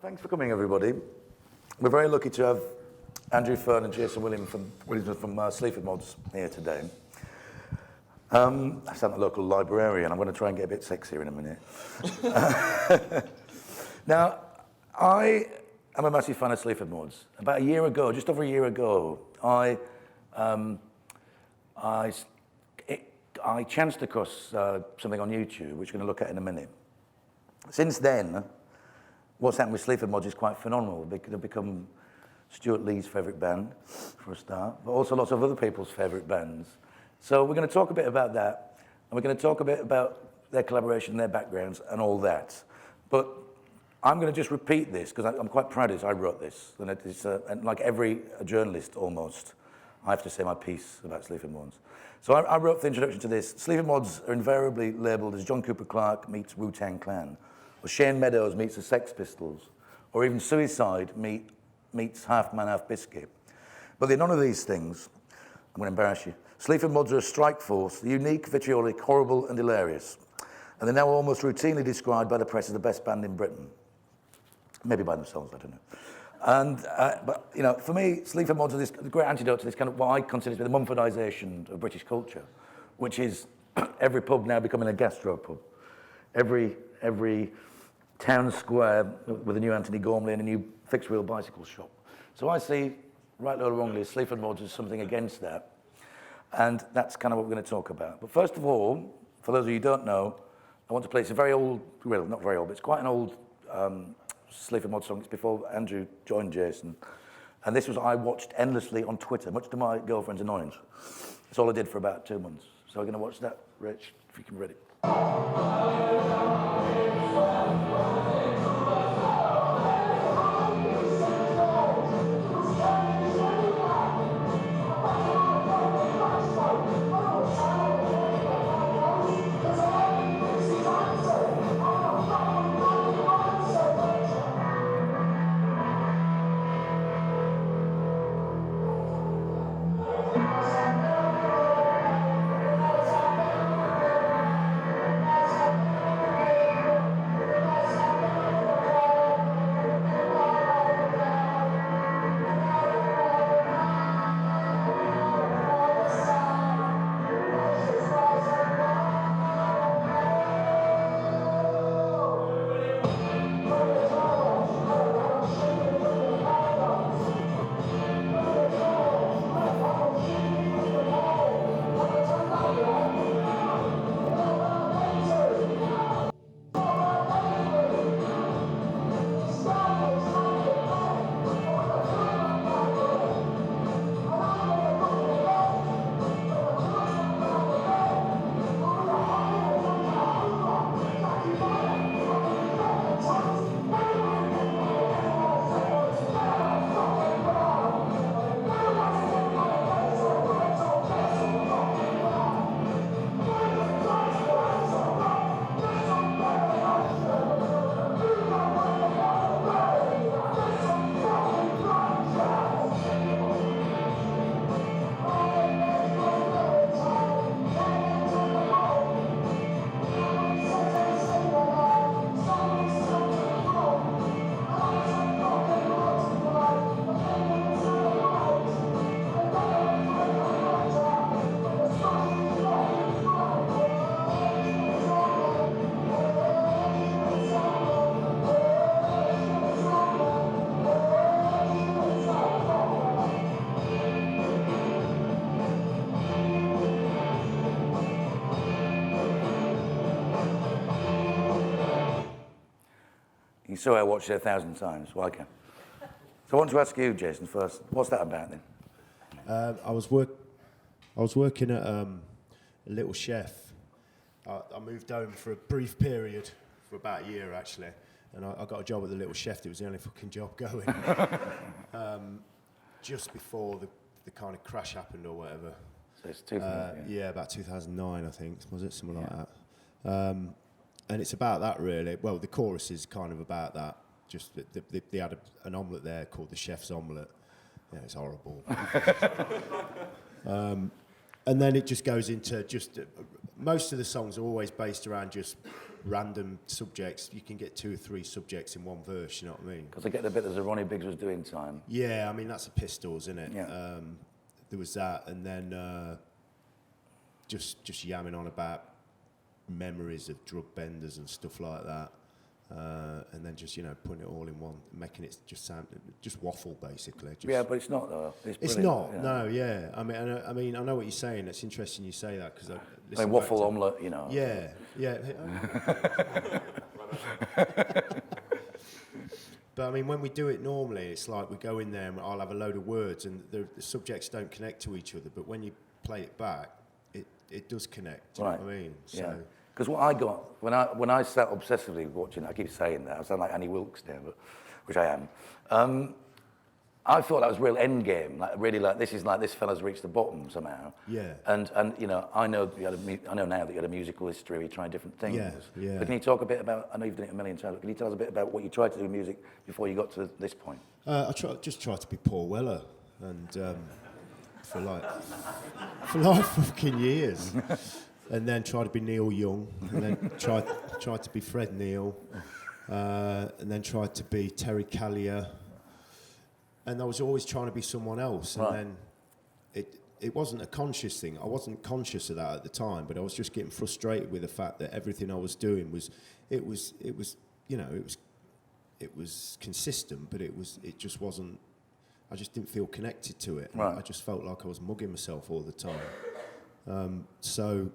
Thanks for coming, everybody. We're very lucky to have Andrew Fearn and Jason Williamson from Sleaford Mods here today. I sound like a local librarian. I'm going to try and get a bit sexier in a minute. Now, I am a massive fan of Sleaford Mods. About a year ago, just over a year ago, I chanced across something on YouTube, which we're going to look at in a minute. Since then, what's happened with Sleaford Mods is quite phenomenal. They've become Stuart Lee's favourite band, for a start, but also lots of other people's favourite bands. So we're going to talk a bit about that, and we're going to talk a bit about their collaboration, their backgrounds, and all that. But I'm going to just repeat this, because I'm quite proud of this. I wrote this, and it's and like every journalist, almost, I have to say my piece about Sleaford Mods. So I wrote the introduction to this. Sleaford Mods are invariably labelled as John Cooper Clarke meets Wu-Tang Clan, or Shane Meadows meets the Sex Pistols, or even Suicide meets Half Man Half Biscuit. But they're none of these things. I'm going to embarrass you. Sleaford Mods are a strike force, unique, vitriolic, horrible, and hilarious. And they're now almost routinely described by the press as the best band in Britain. Maybe by themselves, I don't know. And, but, you know, for me, Sleaford Mods are this great antidote to this kind of what I consider to be the Mumfordisation of British culture, which is every pub now becoming a gastropub. Every town square with a new Anthony Gormley and a new fixed-wheel bicycle shop. So I see, rightly or wrongly, Sleaford Mods as something against that. And that's kind of what we're going to talk about. But first of all, for those of you who don't know, I want to play, it's a very old, well, not very old, but it's quite an old Sleaford Mods song. It's before Andrew joined Jason. And this was I watched endlessly on Twitter, much to my girlfriend's annoyance. It's all I did for about 2 months. So we're going to watch that, Rich, if you can read it. You saw I watched it 1,000 times. Well, I can. So I want to ask you, Jason, first. What's that about then? I was working at a Little Chef. I moved home for a brief period, for about a year actually, and I got a job at the Little Chef. It was the only fucking job going. Just before the kind of crash happened or whatever. So it's 2000. Yeah, about 2009, I think. Was it something like that? And it's about that really. Well, the chorus is kind of about that. Just they had an omelette there called the Chef's Omelette. Yeah, it's horrible. And then it just goes into just most of the songs are always based around just random subjects. You can get 2 or 3 subjects in one verse, you know what I mean? Because I get the bit that Ronnie Biggs was doing time. Yeah, I mean that's the Pistols, isn't it? Yeah. There was that, and then just yamming on about memories of drug benders and stuff like that. And then just, putting it all in one, making it just sound, just waffle basically. Yeah, but it's not though. It's not, no, yeah. I mean, I know what you're saying. It's interesting you say that because I mean, waffle omelette, Yeah, yeah. But I mean, when we do it normally, it's like we go in there and I'll have a load of words and the subjects don't connect to each other. But when you play it back, it does connect. Do you know what I mean? Yeah. Because what I got when I sat obsessively watching, I keep saying that I sound like Annie Wilkes now, which I am. I thought that was real end game, like really like this fella's reached the bottom somehow. Yeah. And I know now that you had a musical history, you tried different things. Yeah, yeah. But can you talk a bit about? I know you've done it a million times. But can you tell us a bit about what you tried to do in music before you got to this point? I just tried to be Paul Weller, and for like fucking years. And then tried to be Neil Young, and then tried to be Fred Neil, and then tried to be Terry Callier, and I was always trying to be someone else. And then it wasn't a conscious thing. I wasn't conscious of that at the time, but I was just getting frustrated with the fact that everything I was doing was consistent, but it just wasn't. I just didn't feel connected to it. Right. I just felt like I was mugging myself all the time. So.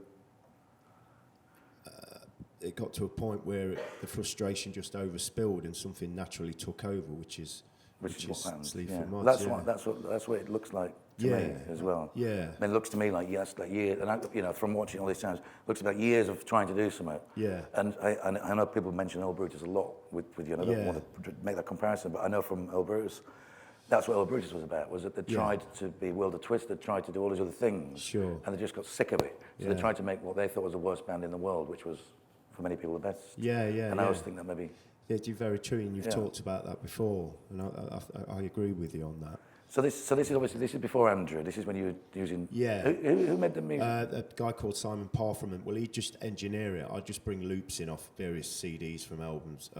It got to a point where the frustration just overspilled and something naturally took over, which is Sleaford Mods. That's what it looks like to me as well. Yeah. I mean, it looks to me like years, and from watching all these times, it looks like years of trying to do something. Yeah. And I know people mention Earl Brutus a lot with you. I don't want to make that comparison, but I know from Earl Brutus, that's what Earl Brutus was about. Was that they tried to be Will the Twist, they tried to do all these other things, sure, and they just got sick of it. So they tried to make what they thought was the worst band in the world, which was, for many people, the best. And I always think that maybe. Yeah, you're very true, and you've talked about that before, and I agree with you on that. So this is obviously before Andrew. This is when you were using. Yeah. Who made the music? A guy called Simon Parfreman. Well, he'd just engineer it. I'd just bring loops in off various CDs from albums,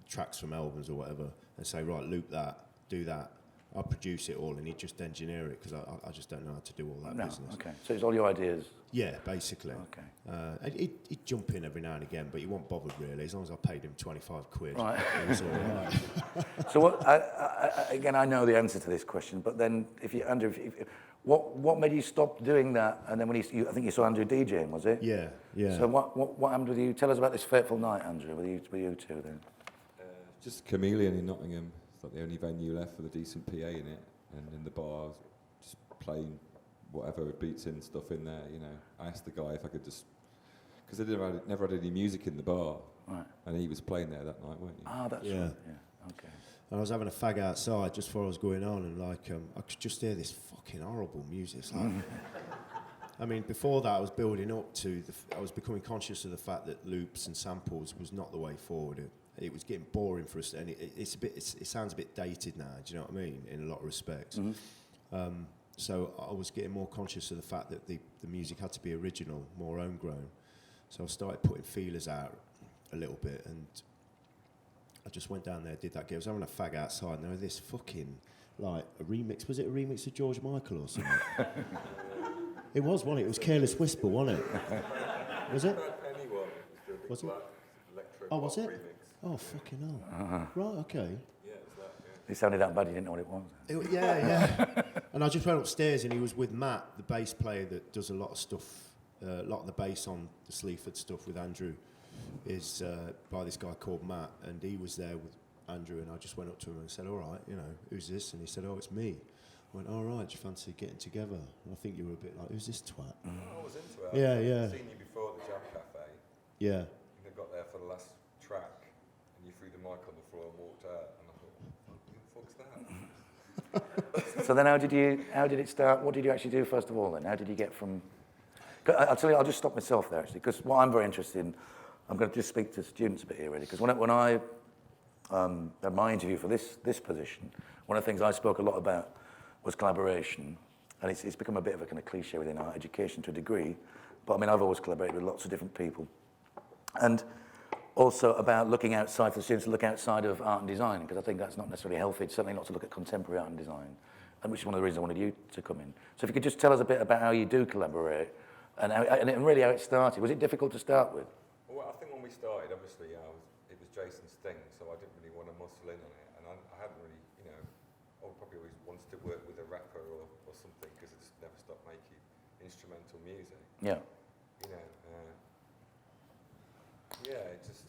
tracks from albums or whatever, and say, right, loop that, do that. I'll produce it all, and he'd just engineer it because I just don't know how to do all that business. Okay, so it's all your ideas. Yeah, basically. Okay. He'd jump in every now and again, but he wasn't bothered really. As long as I paid him 25 quid, right. It was all right. So what? I know the answer to this question, but then Andrew, what made you stop doing that? And then when I think you saw Andrew DJing, was it? Yeah, yeah. So what happened with you? Tell us about this fateful night, Andrew, with you two then. Just Chameleon in Nottingham. It's like the only venue left with a decent PA in it, and in the bar, just playing whatever beats in stuff in there. I asked the guy if I could just, because I never had any music in the bar, right? And he was playing there that night, weren't you? Ah, that's right. Yeah. Okay. And I was having a fag outside just before I was going on, and I could just hear this fucking horrible music. It's like, I mean, before that, I was building up to I was becoming conscious of the fact that loops and samples was not the way forward. It was getting boring for us, and it sounds a bit dated now. Do you know what I mean? In a lot of respects. Mm-hmm. So I was getting more conscious of the fact that the music had to be original, more homegrown. So I started putting feelers out a little bit, and I just went down there, did that gig. I was having a fag outside, and there was this fucking, like, a remix. Was it a remix of George Michael or something? It was, wasn't it? It was Careless Whisper, wasn't it? Was it? Was it? Oh, was it? Oh, fucking hell. Right, okay. It sounded that bad, you didn't know what it was. Yeah. And I just went upstairs, and he was with Matt, the bass player that does a lot of stuff, a lot of the bass on the Sleaford stuff with Andrew is by this guy called Matt, and he was there with Andrew, and I just went up to him and said, all right, who's this? And he said, oh, it's me. I went, all right, do you fancy getting together? And I think you were a bit like, who's this twat? I was into it. Yeah. I'd seen you before at the Jam Cafe. Yeah. I think I got there for the last track, and you threw the mic on the floor and walked out, and I thought, who the fuck's that? So then how did it start? What did you actually do first of all then? How did you get from... I'll tell you, I'll just stop myself there actually, because what I'm very interested in, I'm going to just speak to students a bit here really, because when I had my interview for this position, one of the things I spoke a lot about was collaboration, And it's become a bit of a kind of cliche within art education to a degree. But I mean, I've always collaborated with lots of different people. And also about looking outside for the students to look outside of art and design, because I think that's not necessarily healthy. It's certainly not to look at contemporary art and design, and which is one of the reasons I wanted you to come in. So if you could just tell us a bit about how you do collaborate, and really how it started. Was it difficult to start with? Well, I think when we started, obviously, it was Jason's thing, so I didn't really want to muscle in on it, and I hadn't really, I would probably always wanted to work with a rapper or something, because I just never stopped making instrumental music. Yeah. It just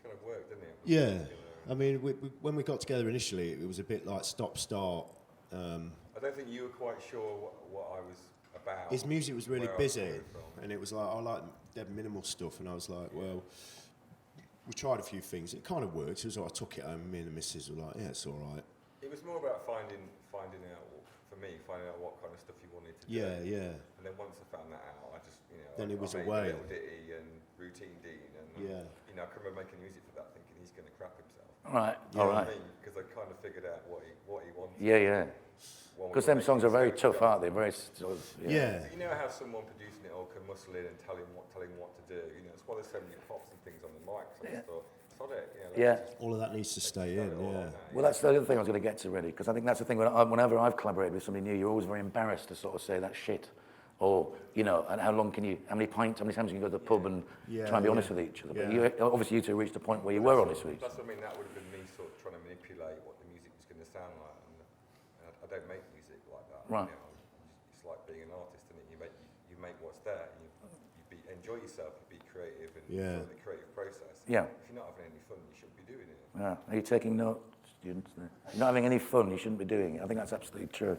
kind of worked, didn't it? Yeah. I mean, when we got together initially, it was a bit like stop-start. I don't think you were quite sure what I was about. His music was really where I busy, coming from. and it was like, I like dead minimal stuff, and I was like, well, we tried a few things. It kind of worked. It was like, I took it home, me and the missus were like, yeah, it's all right. It was more about finding out, for me, finding out what kind of stuff you wanted to do. Yeah. And then once I found that out, I just, Then it was I made away. Little Ditty and Routine Dean, and I can remember making music for that, thinking he's going to crap himself. Right. All right. Because I kind of figured out what he wanted. Yeah. Because them songs are very tough, aren't they? Very sort of, Yeah. You know how someone producing it all can muscle in and tell him what to do. It's why there's so many pops and things on the mic. So I just thought, sod it. All of that needs to stay in. Yeah. Well, that's the other thing I was going to get to, really, because I think that's the thing. Whenever I've collaborated with somebody new, you're always very embarrassed to sort of say that shit, or and how many times can you go to the pub and try and be honest with each other? But obviously, you two reached a point where you were honest with each other. That's what I mean. That would have been me sort of trying to manipulate what the music was going to sound like, and I don't make music like that. Right. It's like being an artist, isn't it? You make what's there. You enjoy yourself. You be creative and enjoy the creative process. Yeah. If you're not having any fun, you shouldn't be doing it. Yeah. Are you taking notes, students? If you're not having any fun, you shouldn't be doing it. I think that's absolutely true.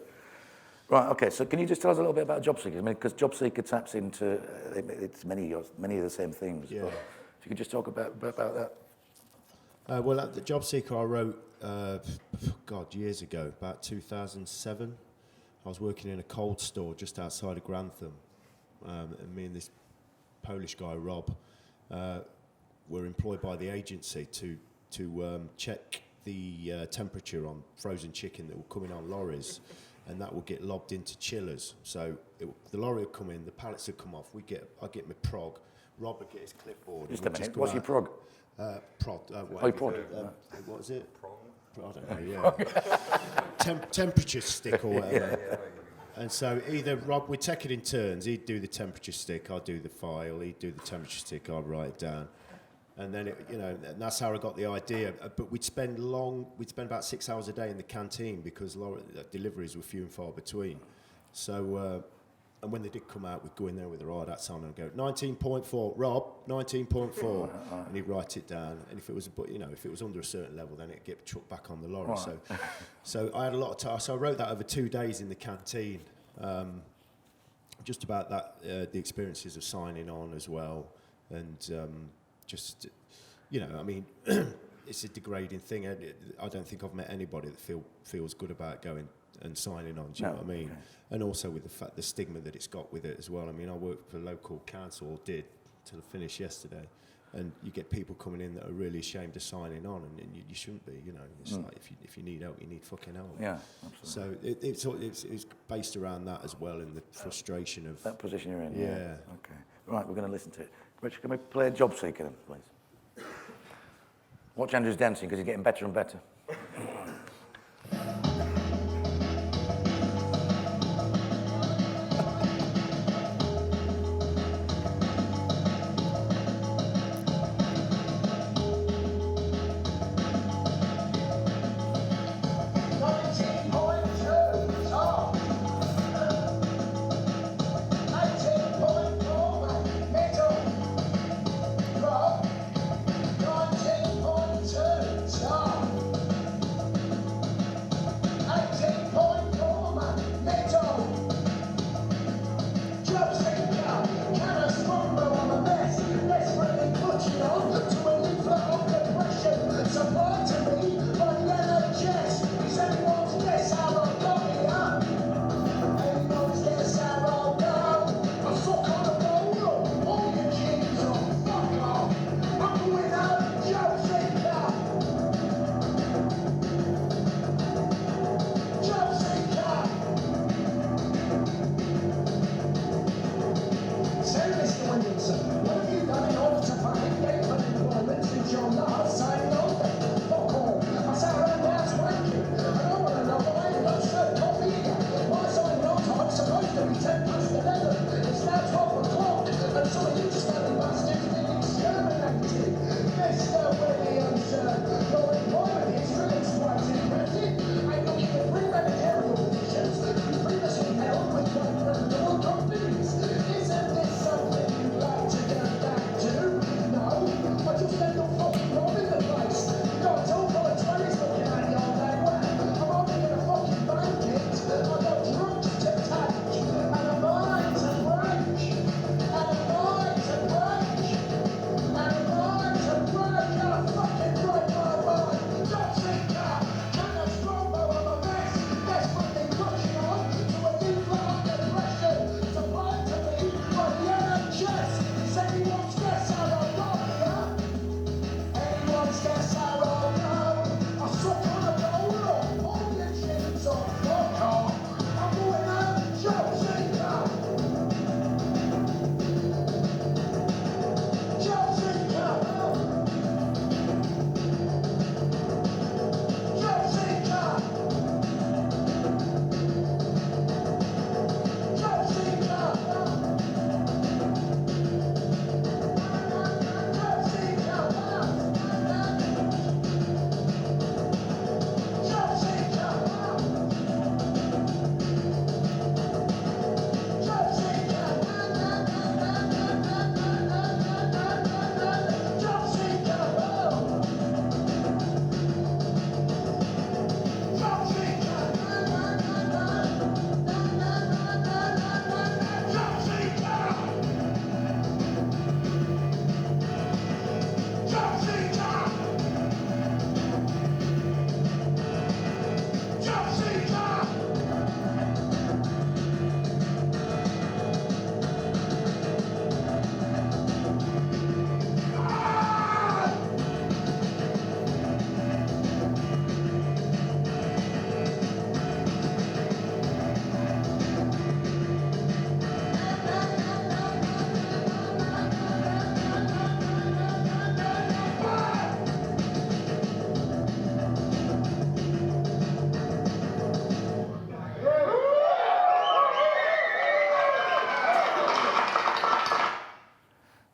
Right, okay, so can you just tell us a little bit about Jobseekers? I mean, because Jobseeker taps into, it's many of the same themes. Yeah. But if you could just talk about that. Well, at the Jobseeker I wrote, years ago, about 2007. I was working in a cold store just outside of Grantham, and me and this Polish guy, Rob, were employed by the agency to check the temperature on frozen chicken that will come in on lorries, and that will get lobbed into chillers. So the lorry would come in, the pallets would come off. I get my prog. Rob would get his clipboard. Just a minute. What's your prog? Prod. Prod. What is it? Prong? I don't know. Yeah. Temperature stick or whatever. And so either Rob, we'd take it in turns. He'd do the temperature stick, I'd do the file. He'd do the temperature stick, I'd write it down. And then, and that's how I got the idea. But we'd spend about 6 hours a day in the canteen because deliveries were few and far between. So, and when they did come out, we'd go in there with our hard hats on and go, 19.4, Rob, 19.4. And he'd write it down. And if it was under a certain level, then it'd get chucked back on the lorry. Right. So I had a lot of time. So I wrote that over 2 days in the canteen, just about that, the experiences of signing on as well. And I mean, it's a degrading thing. I don't think I've met anybody that feels good about going and signing on. Do you know what I mean? Okay. And also with the stigma that it's got with it as well. I mean, I worked for a local council, or did till I finished yesterday, and you get people coming in that are really ashamed of signing on, and you shouldn't be. It's like if you need help, you need fucking help. Yeah, absolutely. So it's based around that as well, and the frustration of that position you're in. Yeah. Okay. Right, we're going to listen to it. Rich, can we play a Jobseeker then, please? Watch Andrew's dancing because he's getting better and better.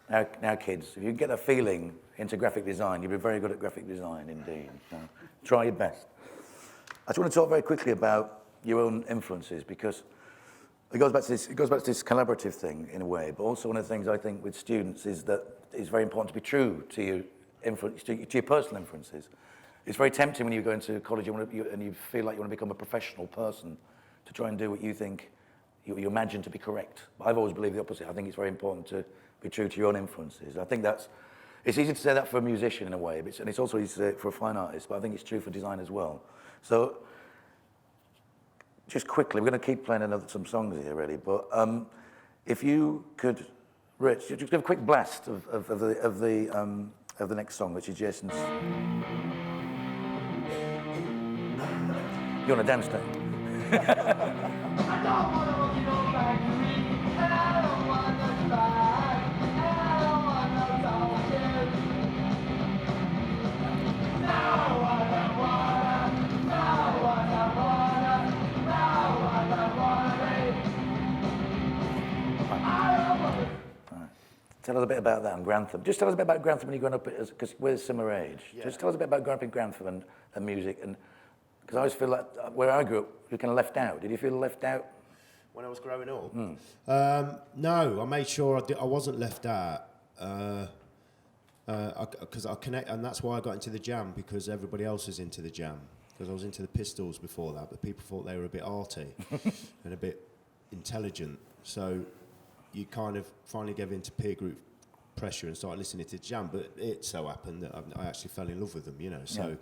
Now kids, if you can get a feeling into graphic design, you'll be very good at graphic design indeed. So try your best. I just want to talk very quickly about your own influences, because it goes back to this collaborative thing in a way, but also one of the things I think with students is that it's very important to be true to your influence, to your personal influences. It's very tempting when you go into college and you feel like you want to become a professional person to try and do what you think you imagine to be correct. But I've always believed the opposite. I think it's very important to be true to your own influences. I think it's easy to say that for a musician in a way, and it's also easy to say it for a fine artist, but I think it's true for design as well. So, just quickly, we're going to keep playing some songs here, really, but if you could, Rich, just give a quick blast of the next song, which is Jason's. You want to dance to it? Tell us a bit about that and Grantham. Just tell us a bit about Grantham when you're growing up, because we're similar age. Yeah. Just tell us a bit about growing up in Grantham and music. And because I always feel like where I grew up, you were kind of left out. Did you feel left out? When I was growing up? No, I made sure I wasn't left out. Because I connect, and that's why I got into the Jam, because everybody else was into the Jam. Because I was into the Pistols before that, but people thought they were a bit arty and a bit intelligent. So you kind of finally gave into peer group pressure and started listening to Jam, but it so happened that I actually fell in love with them, you know. So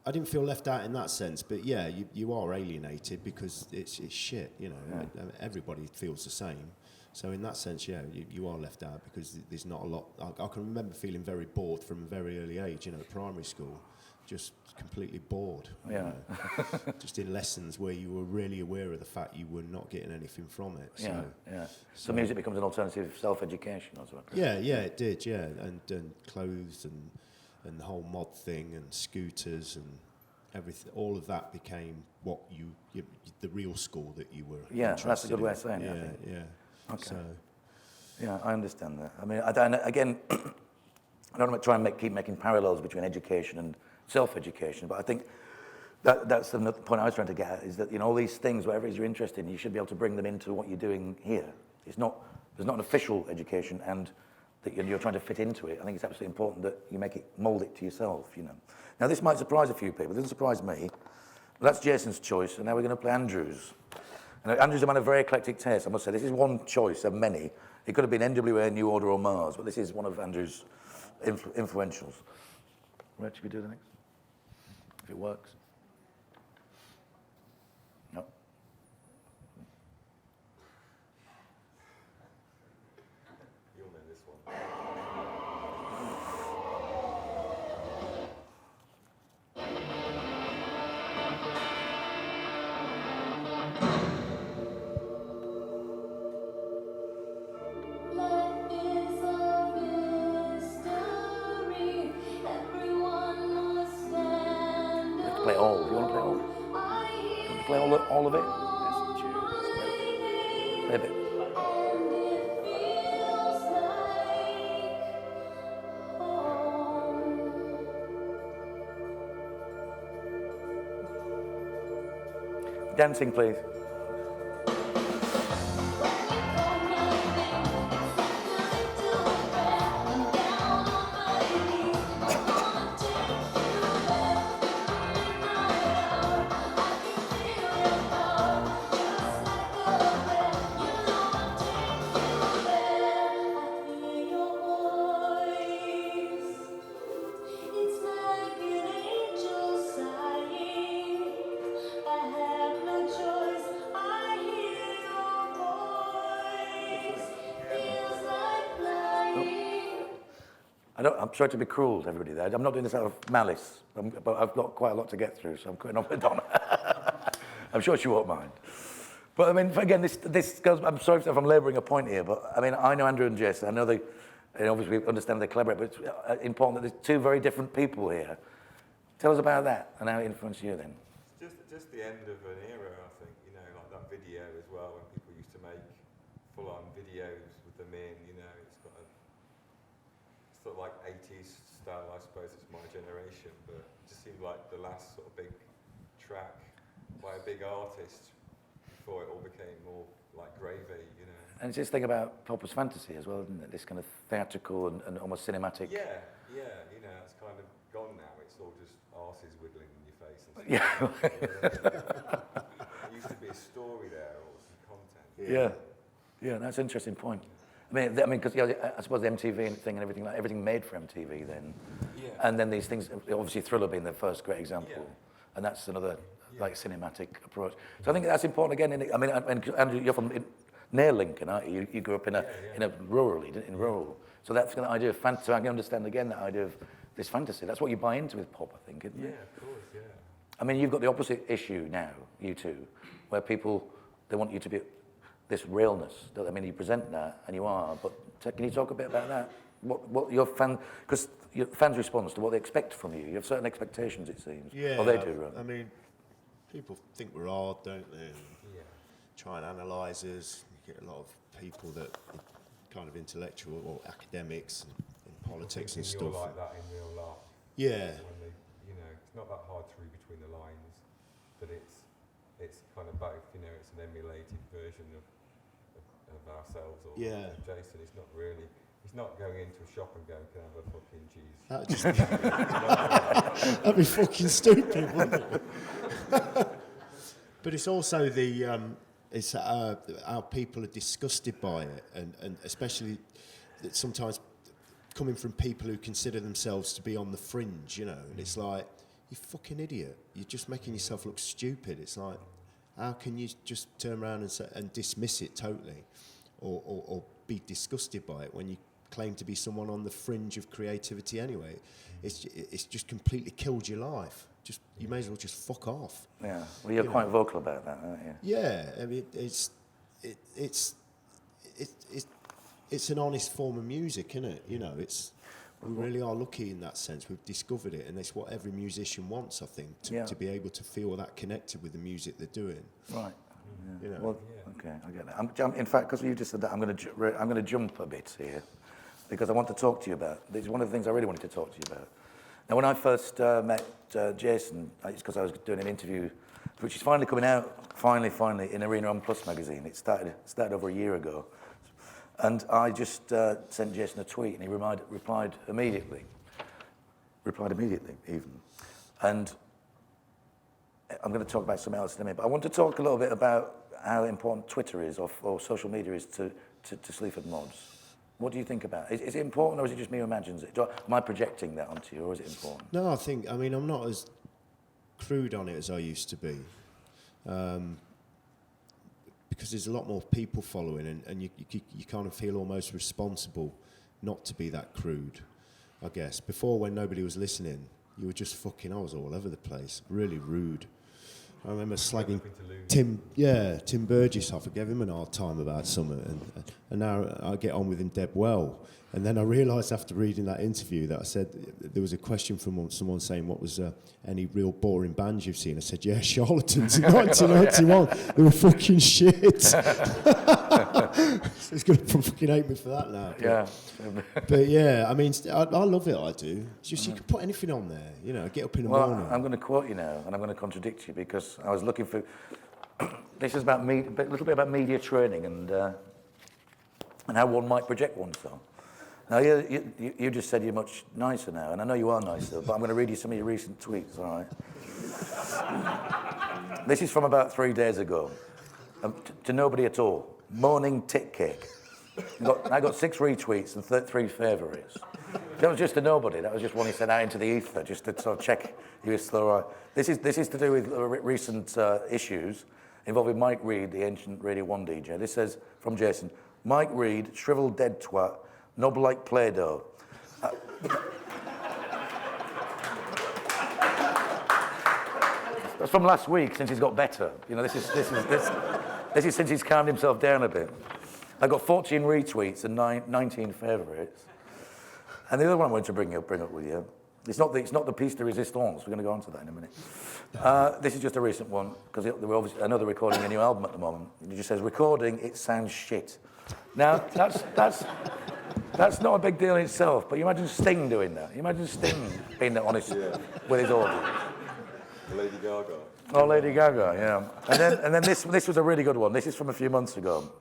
I didn't feel left out in that sense, but yeah, you are alienated because it's shit, you know. Yeah. Everybody feels the same. So in that sense, yeah, you are left out because there's not a lot. I can remember feeling very bored from a very early age, you know, primary school, just completely bored. Yeah. You know, just in lessons where you were really aware of the fact you were not getting anything from it. So, yeah. So music becomes an alternative self-education as well. Yeah, it did, yeah. And clothes and the whole mod thing and scooters and everything, all of that became what the real school that you were. Yeah, that's a good way of saying it. Yeah. Okay. So, yeah, I understand that. I mean, again, I don't want to try and keep making parallels between education and self-education, but I think that's the point I was trying to get at, is that, you know, all these things, whatever it is you're interested in, you should be able to bring them into what you're doing here. There's not an official education and that you're trying to fit into it. I think it's absolutely important that you mold it to yourself, you know. Now, this might surprise a few people. It doesn't surprise me. But that's Jason's choice, and now we're going to play Andrew's. And Andrew's a man of very eclectic taste, I must say. This is one choice of many. It could have been NWA, New Order, or Mars, but this is one of Andrew's influentials. Right, should we do the next? If it works. No. You'll know this one. Play all. Do you want to play all? Do you want to play all of it? Play a bit. Dancing, please. I'm sorry to be cruel to everybody there. I'm not doing this out of malice, but I've got quite a lot to get through, so I'm quitting on Madonna. I'm sure she won't mind. But I mean, again, this goes. I'm sorry if I'm labouring a point here, but I mean, I know Andrew and Jason. I know they obviously understand they collaborate, but it's important that there's two very different people here. Tell us about that and how it influenced you then. It's just the end of an era, I think. You know, like that video as well, when people used to make full-on videos with them in. You 80s style, I suppose it's my generation, but it just seemed like the last sort of big track by a big artist before it all became more like gravy, you know. And it's this thing about pop was fantasy as well, isn't it? This kind of theatrical and almost cinematic. Yeah, you know, it's kind of gone now. It's all just arses wiggling in your face. And Yeah. There used to be a story there or some content. Yeah, that's an interesting point. I mean, because I suppose the MTV thing and everything made for MTV then. Yeah. And then these things, obviously Thriller being the first great example, Yeah. and that's another like cinematic approach. So I think that's important again. I mean, Andrew, you're from near Lincoln, aren't you? You grew up in a rural. So that's the idea of fantasy. So I can understand again that idea of this fantasy. That's what you buy into with pop, I think, isn't it? Yeah, of course, yeah. I mean, you've got the opposite issue now, you two, where people, they want you to be this realness. I mean, you present that, and you are, but can you talk a bit about that? What your fan, because your fans' response to what they expect from you. You have certain expectations, it seems. Yeah, Or they do, right? I mean, people think we're odd, don't they? And Yeah. try and analyse us. You get a lot of people that are kind of intellectual or academics and politics and Thinking stuff. you're like that in real life. Yeah. When they, you know, it's not that hard to read between the lines, but it's kind of both. You know, it's an emulated version of ourselves or Yeah. Jason. It's not really. He's not going into a shop and going, "Can I have a fucking cheese?" That'd be fucking stupid, wouldn't it? But it's also it's how people are disgusted by it, and especially that sometimes coming from people who consider themselves to be on the fringe, you know, and it's like, you fucking idiot, you're just making yourself look stupid. It's like, how can you just turn around and dismiss it totally, or be disgusted by it when you claim to be someone on the fringe of creativity anyway? It's just completely killed your life. Just you may as well just fuck off. Yeah, well, you're quite vocal about that, aren't you? Yeah, I mean, it's an honest form of music, isn't it? You know, we really are lucky in that sense. We've discovered it, and it's what every musician wants, I think, to be able to feel that connected with the music they're doing. Right. You know. Well, okay, I get that. In fact, because you just said that, I'm going to jump a bit here, because I want to talk to you about. This is one of the things I really wanted to talk to you about. Now, when I first met Jason, it's because I was doing an interview, which is finally coming out, finally, in Arena On Plus magazine. It started over a year ago. And I just sent Jason a tweet, and he replied immediately. Even. And I'm going to talk about something else in a minute, but I want to talk a little bit about how important Twitter is, or social media is to Sleaford Mods. What do you think about it? Is it important, or is it just me who imagines it? Am I projecting that onto you, or is it important? No, I mean, I'm not as crude on it as I used to be. Because there's a lot more people following, and you kind of feel almost responsible not to be that crude, I guess. Before, when nobody was listening, you were just fucking, I was all over the place, really rude. I remember slagging Tim Burgess off. I gave him an hard time about something, and now I get on with him dead well. And then I realised after reading that interview that I said, there was a question from someone saying, what was any real boring bands you've seen? I said, yeah, Charlatans in 1991. They were fucking shit. So he's going to fucking hate me for that now. But yeah, I mean, I love it, I do. It's just you can put anything on there, you know, get up in the morning. I'm going to quote you now, and I'm going to contradict you, because I was looking for... This is about a little bit about media training and how one might project oneself. Now, you just said you're much nicer now, and I know you are nicer, but I'm going to read you some of your recent tweets, all right? This is from about 3 days ago. To nobody at all. Morning tit cake. I got 6 retweets and 3 favourites. That was just to nobody. That was just one he sent out into the ether, just to sort of check he was still all right. This is to do with recent issues involving Mike Reid, the ancient Radio 1 DJ. This says, from Jason, Mike Reid, shriveled dead twat, knob like Play-Doh. That's from last week, since he's got better. You know, this is since he's calmed himself down a bit. I got 14 retweets and 19 favourites. And the other one I wanted to bring up with you, it's not the piece de resistance. We're going to go on to that in a minute. This is just a recent one, because I know they're recording a new album at the moment. It just says, recording, it sounds shit. Now, that's That's not a big deal in itself, but you imagine Sting doing that. You imagine Sting being that honest with his audience. Lady Gaga. Oh, Lady Gaga, yeah. And then this was a really good one. This is from a few months ago,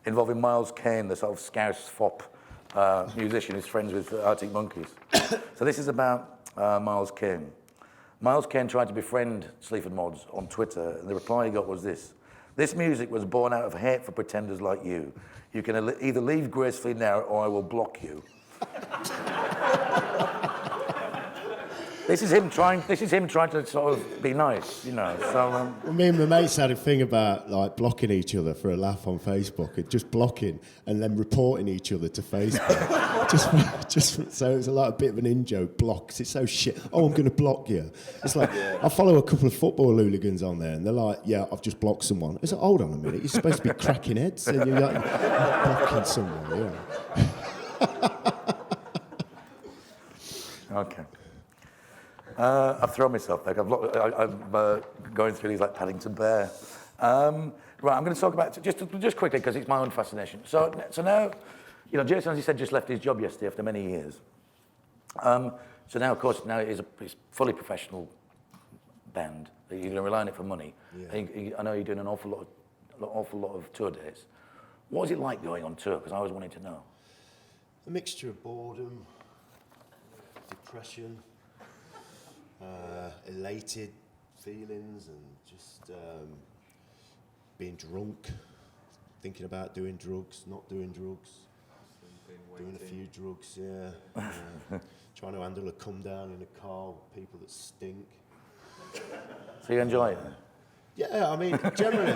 involving Miles Kane, the sort of scarce fop musician who's friends with Arctic Monkeys. So this is about Miles Kane. Miles Kane tried to befriend Sleaford Mods on Twitter, and the reply he got was this: "This music was born out of hate for pretenders like you. You can either leave gracefully now, or I will block you." This is him trying to sort of be nice, you know. So, Well, me and my mates had a thing about like blocking each other for a laugh on Facebook, and just blocking and then reporting each other to Facebook. just so it's a bit of an in-joke. Block, 'cause it's so shit. Oh, I'm going to block you. It's like I follow a couple of football hooligans on there, and they're like, "Yeah, I've just blocked someone." It's like, hold on a minute, you're supposed to be cracking heads, and you're like blocking someone. yeah. Okay. I've thrown myself back. I'm going through these like Paddington Bear. Right, I'm going to talk about just quickly because it's my own fascination. So now, you know, Jason, as he said, just left his job yesterday after many years. So now, of course, it's fully professional band. You're going to rely on it for money. Yeah. I know you're doing an awful lot of tour dates. What was it like going on tour? Because I always wanted to know. A mixture of boredom, depression. Elated feelings and just being drunk, thinking about doing drugs, not doing drugs, doing a few drugs, trying to handle a come down in a car with people that stink. So you enjoy it? Yeah, I mean, generally.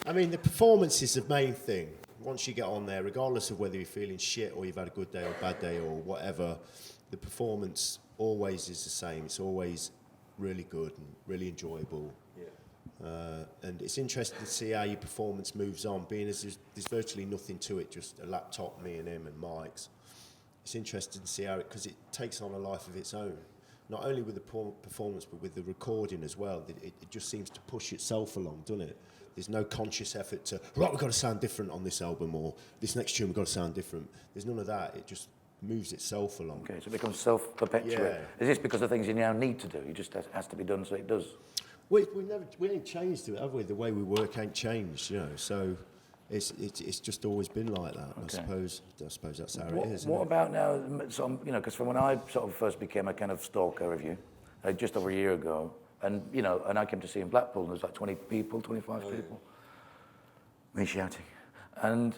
I mean, the performance is the main thing. Once you get on there, regardless of whether you're feeling shit or you've had a good day or a bad day or whatever, the performance always is the same. It's always really good and really enjoyable. Yeah. And it's interesting to see how your performance moves on, being as there's virtually nothing to it, just a laptop, me and him and mics. It's interesting to see how because it takes on a life of its own. Not only with the performance, but with the recording as well. It just seems to push itself along, doesn't it? There's no conscious effort to, right, we've got to sound different on this album, or this next tune we've got to sound different. There's none of that. It just moves itself along. Okay, so it becomes self-perpetuate. Yeah. Is this because of things you now need to do? It just has to be done, so it does? We ain't changed it, have we? The way we work ain't changed, you know. So it's just always been like that. Okay. I suppose that's how it is. What about now? You know, because from when I sort of first became a kind of stalker of you, just over a year ago, and you know, and I came to see in Blackpool, and there was like 20 people, 25 people, me shouting, and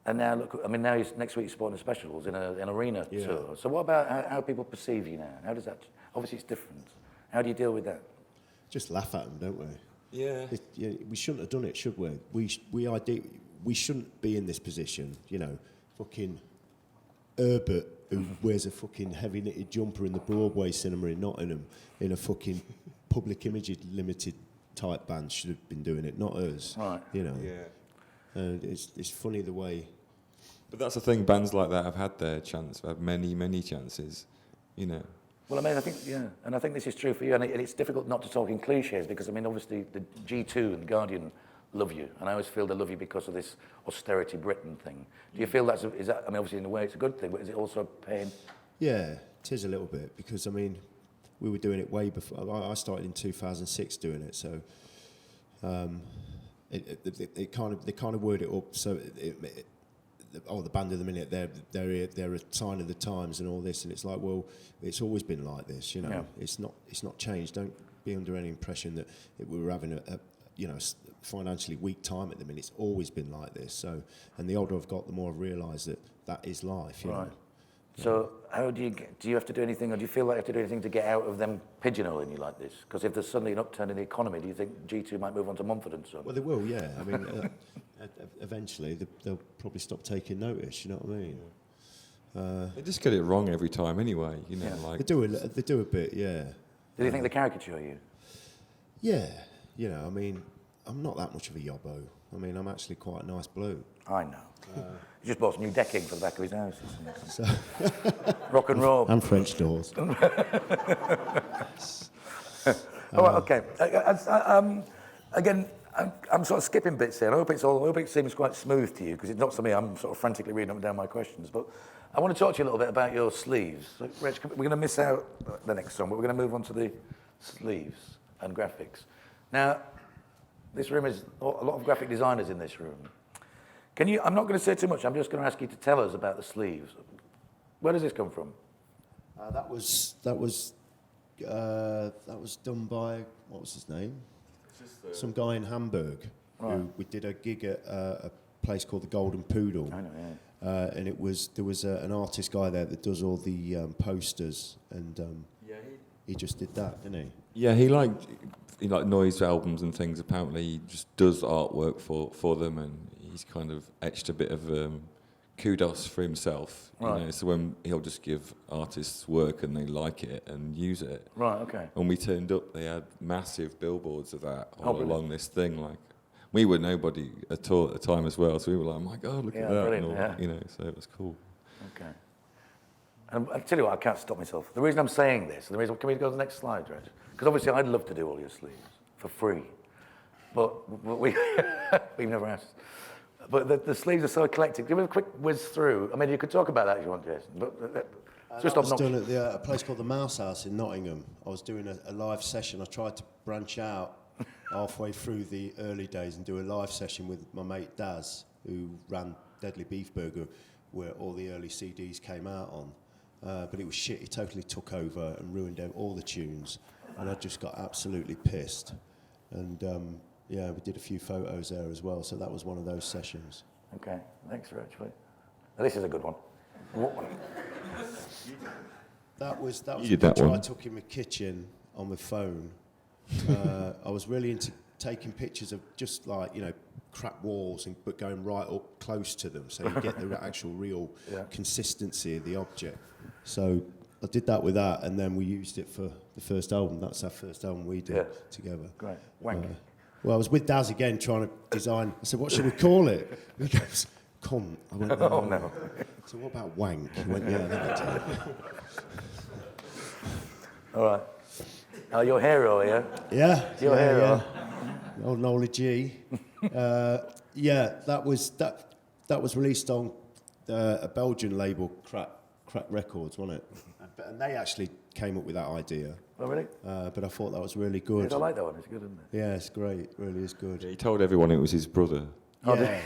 now look, I mean, now next week you're supporting the Specials in an arena tour. So what about how people perceive you now? How does that? Obviously, it's different. How do you deal with that? Just laugh at them, don't we? Yeah. We shouldn't have done it, should we? We shouldn't be in this position, you know. Fucking Herbert, who wears a fucking heavy knitted jumper in the Broadway cinema in Nottingham, in a fucking Public Image Limited type band, should have been doing it, not us. Right. You know. Yeah. And it's funny the way. But that's the thing. Bands like that have had their chance. Have had many chances. You know. Well, I mean, I think this is true for you, and it's difficult not to talk in cliches because, I mean, obviously the G2 and the Guardian love you, and I always feel they love you because of this austerity Britain thing. Do you feel is that? I mean, obviously in a way it's a good thing, but is it also a pain? Yeah, it is a little bit because I mean, we were doing it way before. I started in 2006 doing it, so they kind of word it up so. The band of the minute, they're a sign of the times and all this, and it's like, well, it's always been like this, you know. Yeah. It's not changed. Don't be under any impression that we were having a financially weak time at the minute. It's always been like this. So, and the older I've got, the more I've realised that is life. You know? So, how do you have to do anything, or do you feel like you have to do anything to get out of them pigeonholing you like this? Because if there's suddenly an upturn in the economy, do you think G2 might move on to Mumford & Son? Well, they will, yeah. I mean, eventually they'll probably stop taking notice. You know what I mean? They just get it wrong every time, anyway. You know, like they do a bit, yeah. Do you think they caricature you? Yeah, you know. I mean, I'm not that much of a yobbo. I mean, I'm actually quite a nice bloke. I know. He just bought some new decking for the back of his house. So. Rock and roll. And French doors. All right, okay. Again, I'm sort of skipping bits here. I hope it seems quite smooth to you, because it's not to me. I'm sort of frantically reading up and down my questions. But I want to talk to you a little bit about your sleeves. So, Rich, we're going to miss out the next song, but we're going to move on to the sleeves and graphics. Now, this room is a lot of graphic designers in this room. I'm not going to say too much. I'm just going to ask you to tell us about the sleeves. Where does this come from? That was done by, what was his name? Some guy in Hamburg. Right. We did a gig at a place called the Golden Poodle. I know, yeah. And there was an artist guy there that does all the posters, and he just did that, didn't he? Yeah, he liked noise albums and things. Apparently, he just does artwork for them, and he's kind of etched a bit of kudos for himself. Right. You know, so when he'll just give artists work and they like it and use it. Right, okay. When we turned up, they had massive billboards of that all brilliant. along this thing. Like, we were nobody at all at the time as well, so we were like, oh my God, look at that. Brilliant, and all, yeah. You know, so it was cool. Okay. And I'll tell you what, I can't stop myself. The reason I'm saying this, can we go to the next slide, Reg? Because obviously I'd love to do all your sleeves for free, but we've never asked. But the sleeves are so eclectic. Give me a quick whiz through. I mean, you could talk about that if you want, Jason. But it's just I was obnoxious. doing at a place called the Mouse House in Nottingham. I was doing a live session. I tried to branch out halfway through the early days and do a live session with my mate Daz, who ran Deadly Beef Burger, where all the early CDs came out on. But it was shit. He totally took over and ruined all the tunes. And I just got absolutely pissed. And yeah, we did a few photos there as well, so that was one of those sessions. Okay, thanks, Reg. Now, this is a good one. That was a did that picture I one. took in my kitchen on my phone. I was really into taking pictures of just like, crap walls, but going right up close to them, so you get the actual real consistency of the object. So I did that with that, and then we used it for the first album. That's our first album we did together. Great. Wank. Well, I was with Daz again trying to design. I said, what should we call it? And he goes, cunt. I went, Oh, no. So what about wank? He went, yeah, that'll do. All right. Oh, your hero, yeah? Yeah. Your hero. Yeah. Old Nola G. Yeah, that was released on a Belgian label, Crack Records, wasn't it? And they actually came up with that idea. Oh, really? But I thought that was really good. I like that one. It's good, isn't it? Yeah, it's great. It really is good. Yeah, he told everyone it was his brother. Yeah.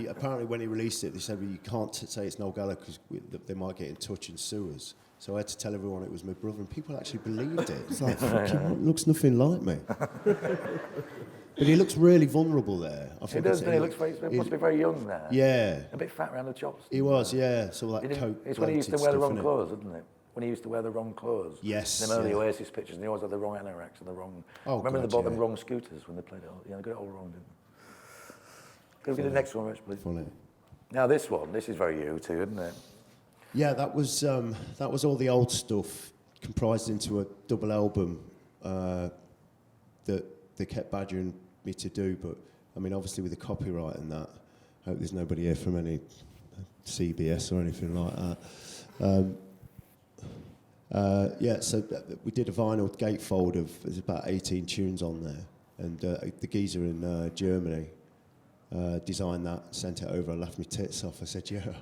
Apparently, when he released it, they said, well, you can't say it's Noel Gallagher because they might get in touch and sue us. So I had to tell everyone it was my brother, and people actually believed it. It's like, fucking, looks nothing like me. But he looks really vulnerable there. He does, doesn't he? He must be very young there. Yeah. A bit fat around the chops. He was, yeah. So that coat. It's when he used to wear the wrong clothes, isn't it? When he used to wear the wrong clothes. Yes. Them early Oasis pictures, and he always had the wrong anoraks and the wrong... Oh, remember God, they bought them wrong scooters when they played it all? Yeah, they got it all wrong, didn't they? Go to the next one, Rich, please. Funny. Now this is very you too, isn't it? Yeah, that was all the old stuff comprised into a double album that they kept badgering me to do, but I mean, obviously with the copyright and that, I hope there's nobody here from any CBS or anything like that. Yeah, so we did a vinyl gatefold there's about 18 tunes on there, and the geezer in Germany designed that, sent it over, I laughed my tits off. I said, yeah.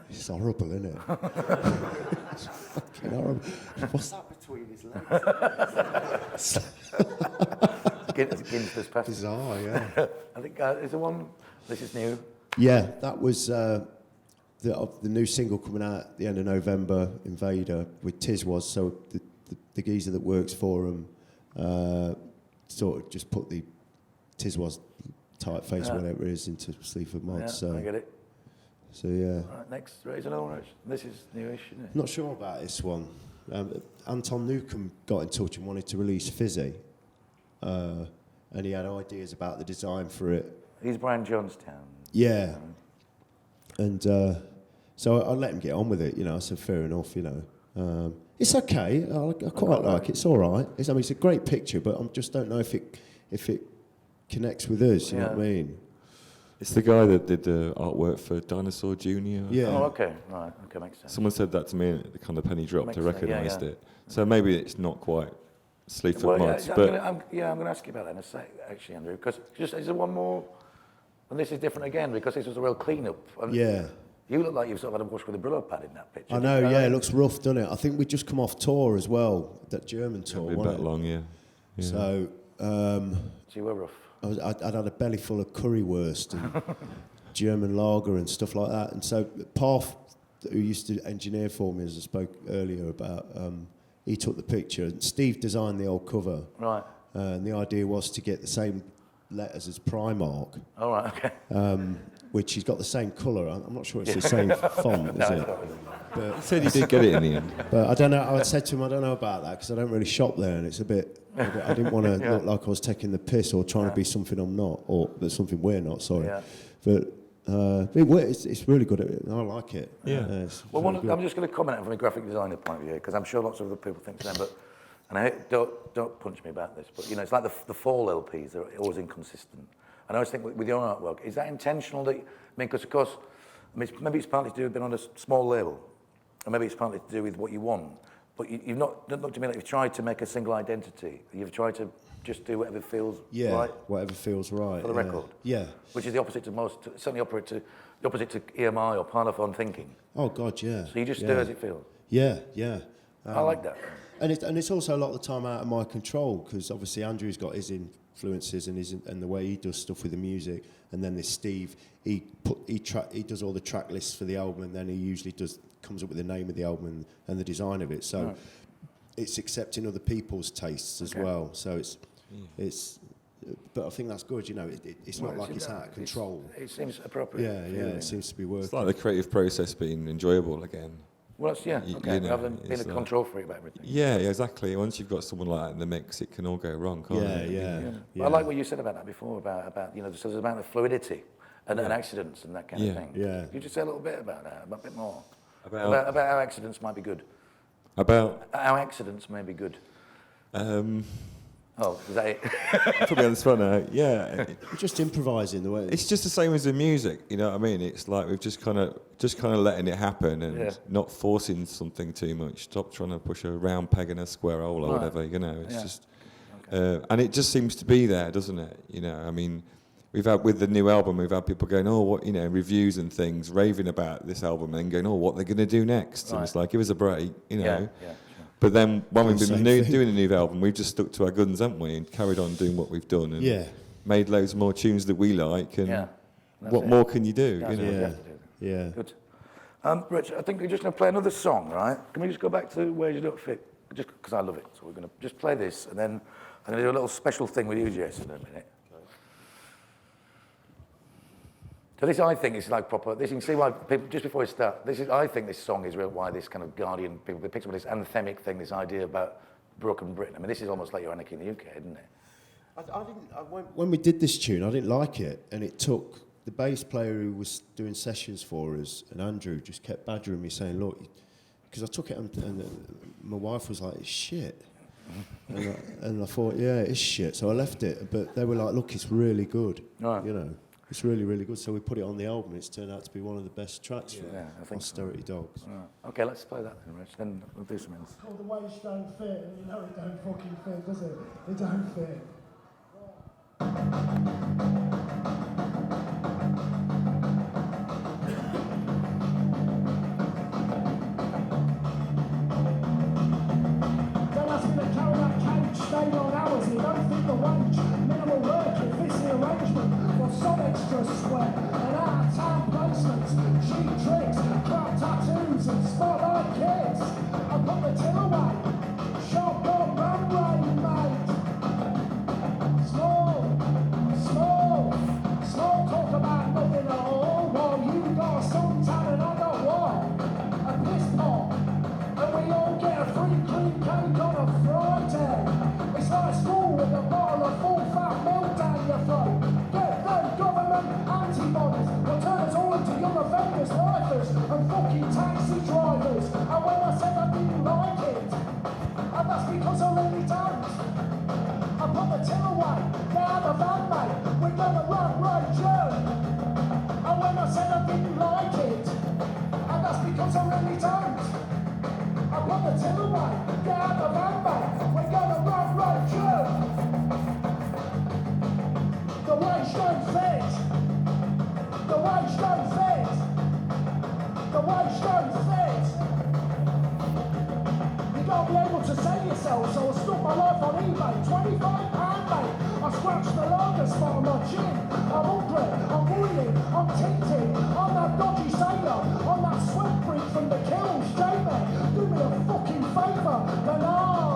It's horrible, isn't it? It's fucking horrible. What's that between his legs? Ginster's past. Bizarre, yeah. I think is the one. This is new. Yeah, that was the new single coming out at the end of November, Invader, with Tiz was. So the geezer that works for him sort of just put the Tiz was typeface, whatever it is, into Sleaford Mods. Yeah, so I get it. So yeah. Right, next, raise another one. This is newish, isn't it? Not sure about this one. Anton Newcombe got in touch and wanted to release Fizzy, and he had ideas about the design for it. He's Brian Jonestown. Yeah. And so I let him get on with it, I said, fair enough, It's okay, I quite like it, it's all right. It's a great picture, but I just don't know if it connects with us, you know what I mean? It's the guy that did the artwork for Dinosaur Jr. Yeah. Oh, okay, right, okay, makes sense. Someone said that to me, and the kind of penny dropped. Makes I sense, recognised yeah. it. So maybe it's not quite Sleaford Mods. I'm But going to ask you about that in a sec, actually, Andrew, because just is there one more, and this is different again, because this was a real clean-up. And Yeah. You look like you've sort of had a wash with a Brillo pad in that picture. I know, yeah, it looks rough, doesn't it? I think we'd just come off tour as well, that German tour, it'll be wasn't that it? long, yeah. So, So you were rough. I'd had a belly full of currywurst and German lager and stuff like that. And so Prof, who used to engineer for me, as I spoke earlier about, he took the picture. And Steve designed the old cover. Right. And the idea was to get the same letters as Primark, All right, okay. which he's got the same colour. I'm not sure it's the same font, is it? But, He said he did get it in the end. but I don't know. I said to him, I don't know about that because I don't really shop there, and it's a bit. I didn't want to look like I was taking the piss or trying to be something I'm not, or there's something we're not. Sorry, but it's really good. I like it. Yeah. Well, I'm just going to comment from a graphic designer point of view, because I'm sure lots of other people think the same. But don't punch me about this, but you know, it's like the fall LPs. They're always inconsistent. And I always think with your artwork, is that intentional? That, I mean, because of course, maybe it's partly to do with being on a small label, or maybe it's partly to do with what you want. But you've not, don't look to me like you've tried to make a single identity. You've tried to just do whatever feels right. Whatever feels right for the record. Yeah, which is the opposite to most, certainly the opposite to EMI or Parlophone thinking. Oh God, yeah. So you just do as it feels. Yeah. I like that. And it's also a lot of the time out of my control because obviously Andrew's got his influences and the way he does stuff with the music, and then this Steve, he does all the track lists for the album, and then he usually comes up with the name of the album and the design of it. So it's accepting other people's tastes as well. So it's. But I think that's good. You know, it's not like it's out of control. It seems appropriate. Yeah. It seems to be working. It's like the creative process being enjoyable again. Well, it's, rather than being a control freak about everything. Yeah, exactly. Once you've got someone like that in the mix, it can all go wrong, can't it? Yeah. I like what you said about that before, about you know, there's an amount of fluidity and accidents and that kind of thing. Yeah. Could you just say a little bit about that, a bit more? About how accidents might be good. About how accidents may be good. Oh, is that it? put me on the spot now. Yeah, We're just improvising the way. it's just the same as the music. You know what I mean? It's like we've just kind of letting it happen and not forcing something too much. Stop trying to push a round peg in a square hole or whatever. You know, it's just and it just seems to be there, doesn't it? You know, I mean, we've had with the new album, we've had people going, oh, what, you know, reviews and things, raving about this album, and then going, oh, what they're going to do next? And it's like, give us a break, you know. Yeah. But then when we've been doing a new album, we've just stuck to our guns, haven't we, and carried on doing what we've done and made loads more tunes that we like. And what more can you do? That's you know? what you have to do. Yeah. Good. Rich, I think we're just going to play another song, right? Can we just go back to Where You Don't Fit? Just because I love it. So we're going to just play this, and then I'm going to do a little special thing with you, Jason, in a minute. So this, I think, is like proper. This, you can see why people, just before we start. I think this song is real. Why this kind of Guardian people picks up this anthemic thing, this idea about broken Britain. I mean, this is almost like your Anarchy in the UK, isn't it? When we did this tune, I didn't like it, and it took the bass player who was doing sessions for us, and Andrew just kept badgering me, saying, "Look," because I took it, and my wife was like, "It's shit," and I thought, "Yeah, it's shit." So I left it, but they were like, "Look, it's really good," you know. It's really, really good. So we put it on the album. It's turned out to be one of the best tracks for Austerity Dogs. Right. Okay, let's play that then, Rich. Then we'll do something else. It's called The Waist Don't Fit, and you know it don't fucking fit, does it? It don't fit. Don't ask me to carry that couch, stay long hours, you don't think the wage. Minimal work, it fits the arrangement. Some extra sweat and out-of-town placements, cheap tricks, crap tattoos and spotlight kids. I put the till away, shotgun membrane, mate. Small talk about nothing at all, while you got a suntan and I got what? A piss pot, and we all get a free cream cake on a Friday. It's like school with a bottle of full fat milk down your throat. Antibodies will turn us all into young offenders, lifers, and fucking taxi drivers. And when I said I didn't like it, and that's because I really don't. I put the till away, get out the van, mate. We're gonna run right Joe. And when I said I didn't like it, and that's because I really don't. I put the till away, get out the van, mate. We're gonna run right the way shows fit. You gotta be able to sell yourself, so I stuck my life on eBay. £25, mate. I scratched the longest spot on my chin. I'm hungry, I'm worrying, I'm tinted. I'm that dodgy sailor, I'm that sweat freak from the kills. Jamie, do me a fucking favour. Banal,